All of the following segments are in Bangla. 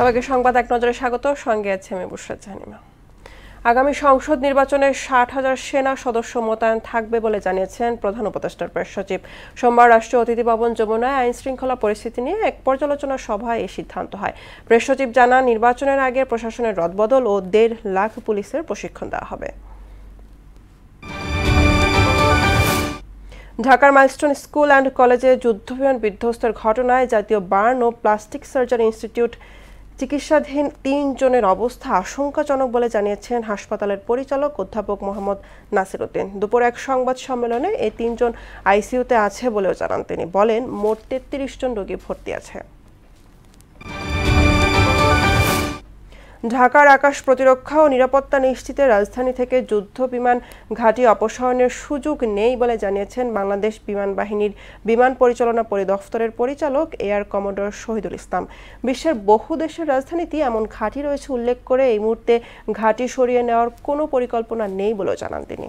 সবাইকে সংবাদ এক নজরে স্বাগত। সঙ্গে আছে আমি বুশরা জাহানিমা। আগামী সংসদ নির্বাচনে 60,000 সেনা সদস্য মোতায়েন থাকবে বলে জানিয়েছেন প্রধান উপদেষ্টার প্রেস সচিব। সোমবার রাষ্ট্রীয় অতিথি ভবন যমুনায় আইন শৃঙ্খলা পরিস্থিতি নিয়ে এক পর্যালোচনা সভায় এই সিদ্ধান্ত হয়। প্রেস সচিব জানান, নির্বাচনের আগে প্রশাসনের রদবদল ও 1.5 লাখ পুলিশের প্রশিক্ষণ দেওয়া হবে। ঢাকার মাইলস্টোন স্কুল অ্যান্ড কলেজে যুদ্ধবিমান বিধ্বস্তের ঘটনায় জাতীয় বার্ন ও প্লাস্টিক সার্জারি ইনস্টিটিউট চিকিৎসাধীন 3 জনের অবস্থা আশঙ্কাজনক বলে জানিয়েছেন হাসপাতালের পরিচালক অধ্যাপক মোহাম্মদ নাসির উদ্দিন। দুপুরে এক সংবাদ সম্মেলনে এই 3 জন আইসিইউতে আছে বলেও জানান তিনি। বলেন, মোট 33 জন রোগী ভর্তি আছে। ঢাকার আকাশ প্রতিরক্ষা ও নিরাপত্তা নিশ্চিতে রাজধানী থেকে যুদ্ধ বিমান ঘাঁটি অপসারণের সুযোগ নেই বলে জানিয়েছেন বাংলাদেশ বিমান বাহিনীর বিমান পরিচালনা পরিদপ্তরের পরিচালক এয়ার কমোডর শহীদুল ইসলাম। বিশ্বের বহু দেশের রাজধানীতে এমন ঘাঁটি রয়েছে উল্লেখ করে এই মুহূর্তে ঘাঁটি সরিয়ে নেওয়ার কোনো পরিকল্পনা নেই বলেও জানান তিনি।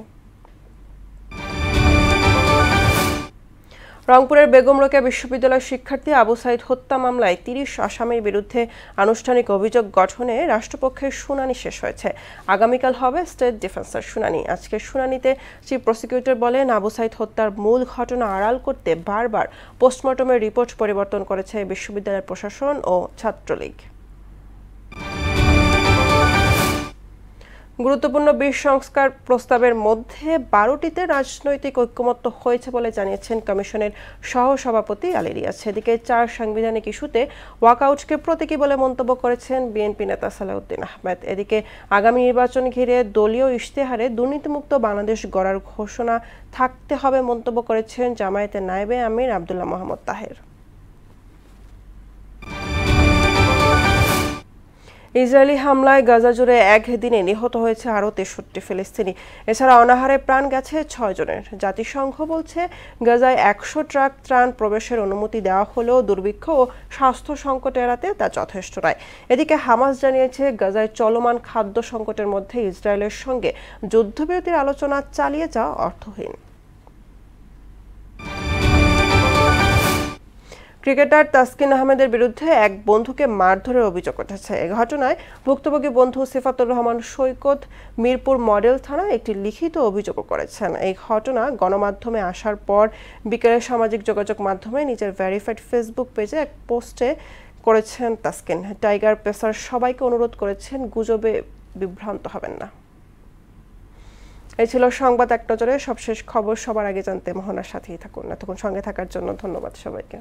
রংপুরের বেগম রোকেয়া বিশ্ববিদ্যালয়ের শিক্ষার্থী আবু সাইদ হত্যা মামলায় 30 আসামির বিরুদ্ধে আনুষ্ঠানিক অভিযোগ গঠনে রাষ্ট্রপক্ষের শুনানি শেষ হয়েছে। আগামীকাল হবে স্টেট ডিফেন্সের শুনানি। আজকের শুনানিতে চিফ প্রসিকিউটর বলেন, আবু সাইদ হত্যার মূল ঘটনা আড়াল করতে বারবার পোস্টমর্টমের রিপোর্ট পরিবর্তন করেছে বিশ্ববিদ্যালয়ের প্রশাসন ও ছাত্রলীগ। গুরুত্বপূর্ণ 20 সংস্কার প্রস্তাবের মধ্যে 12টিতে রাজনৈতিক ঐকমত্য হয়েছে বলে জানিয়েছেন কমিশনের সহসভাপতি আলী রিয়াজ। এদিকে 4 সাংবিধানিক ইস্যুতে ওয়াকআউটকে প্রতীকী বলে মন্তব্য করেছেন বিএনপি নেতা সালাউদ্দিন আহমেদ। এদিকে আগামী নির্বাচন ঘিরে দলীয় ইশতেহারে দুর্নীতিমুক্ত বাংলাদেশ গড়ার ঘোষণা থাকতে হবে মন্তব্য করেছেন জামায়াতের নায়েবে আমির আব্দুল্লাহ মোহাম্মদ তাহের। ইসরায়েলি হামলায় গাজা জুড়ে একদিনে নিহত হয়েছে আরও 63 ফিলিস্তিনি। এছাড়া অনাহারে প্রাণ গেছে 6 জনের। জাতিসংঘ বলছে, গাজায় 100 ট্রাক ত্রাণ প্রবেশের অনুমতি দেওয়া হলেও দুর্ভিক্ষ ও স্বাস্থ্য সংকট এড়াতে তা যথেষ্ট নয়। এদিকে হামাস জানিয়েছে, গাজায় চলমান খাদ্য সংকটের মধ্যে ইসরায়েলের সঙ্গে যুদ্ধবিরতির আলোচনা চালিয়ে যাওয়া অর্থহীন। ক্রিকেটার তাসকিন আহমেদের বিরুদ্ধে এক বন্ধুকে মারধরের অভিযোগ উঠেছে। এ ঘটনায় ভুক্তভোগী বন্ধু সিফাতুর রহমান সৈকত মিরপুর মডেল থানায় একটি লিখিত অভিযোগও করেছেন। এই ঘটনা গণমাধ্যমে আসার পর বিকেলে সামাজিক যোগাযোগ মাধ্যমে নিজের ভেরিফাইড ফেসবুক পেজে এক পোস্টে করেছেন তাসকিন। টাইগার পেসার সবাইকে অনুরোধ করেছেন গুজবে বিভ্রান্ত হবেন না। এই ছিল সংবাদ এক নজরে। সবশেষ খবর সবার আগে জানতে মোহনার সাথেই থাকুন। এতক্ষণ সঙ্গে থাকার জন্য ধন্যবাদ সবাইকে।